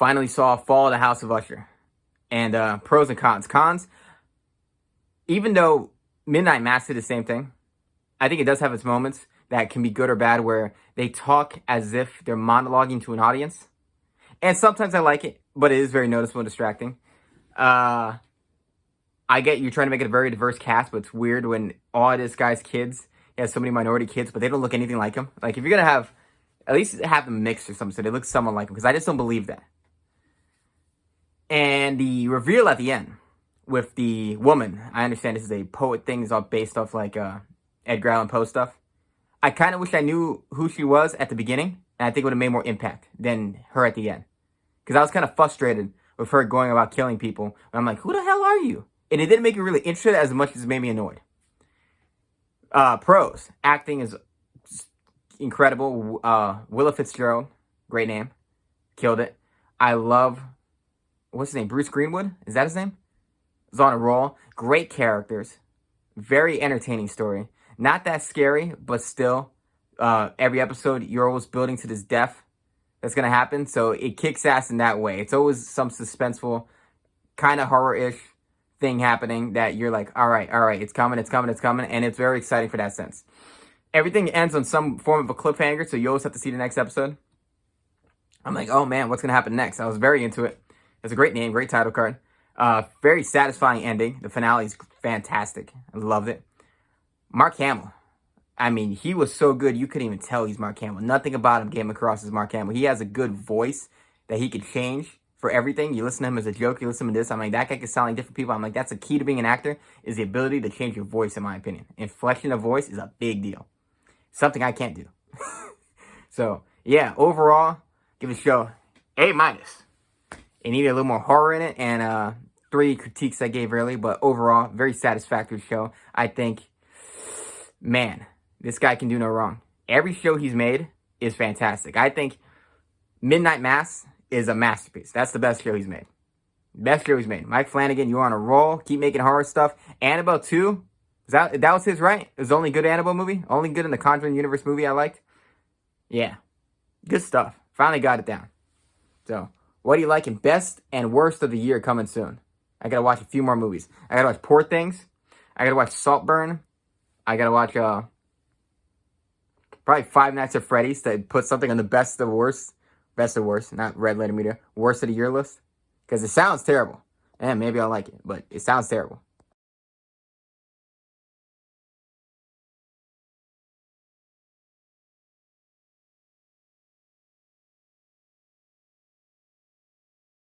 Finally saw Fall of the House of Usher. And pros and cons. Cons, even though Midnight Mass did the same thing, I think it does have its moments that can be good or bad where they talk as if they're monologuing to an audience. And sometimes I like it, but it is very noticeable and distracting. I get you're trying to make it a very diverse cast, but it's weird when all this guy's kids, he has so many minority kids, but they don't look anything like him. Like, if you're going to have, at least have them mixed or something so they look somewhat like him, because I just don't believe that. And the reveal at the end with the woman, I understand this is a poet thing, it's all based off like Edgar Allan Poe stuff. I kind of wish I knew who she was at the beginning, and I think it would have made more impact than her at the end. Because I was kind of frustrated with her going about killing people. And I'm like, who the hell are you? And it didn't make me really interested as much as it made me annoyed. Pros. Acting is incredible. Willa Fitzgerald, great name. Killed it. I love, what's his name? Bruce Greenwood? Is that his name? Is on a roll. Great characters. Very entertaining story. Not that scary, but still, every episode, you're always building to this death that's going to happen. So it kicks ass in that way. It's always some suspenseful, kind of horror-ish thing happening that you're like, all right, it's coming. And it's very exciting for that sense. Everything ends on some form of a cliffhanger, so you always have to see the next episode. I'm like, oh man, what's going to happen next? I was very into it. It's a great name, great title card. Very satisfying ending. The finale is fantastic. I loved it. Mark Hamill. I mean, he was so good, you couldn't even tell he's Mark Hamill. Nothing about him came across as Mark Hamill. He has a good voice that he could change for everything. You listen to him as a joke, you listen to this. I'm like, that guy can sound like different people. I'm like, that's the key to being an actor, is the ability to change your voice, in my opinion. Inflection of voice is a big deal. Something I can't do. So, yeah, overall, give the show A-. It needed a little more horror in it, and 3 critiques I gave early, but overall, very satisfactory show. I think, man, this guy can do no wrong. Every show he's made is fantastic. I think Midnight Mass is a masterpiece. That's the best show he's made. Best show he's made. Mike Flanagan, you're on a roll. Keep making horror stuff. Annabelle 2, that was his, right? It was the only good Annabelle movie? Only good in the Conjuring universe movie I liked? Yeah. Good stuff. Finally got it down. So, what do you like in best and worst of the year coming soon? I gotta watch a few more movies. I gotta watch Poor Things. I gotta watch Saltburn. I gotta watch probably Five Nights at Freddy's to put something on the best of worst. Best of worst, not Red Letter Media. Worst of the year list. Because it sounds terrible. And maybe I'll like it, but it sounds terrible.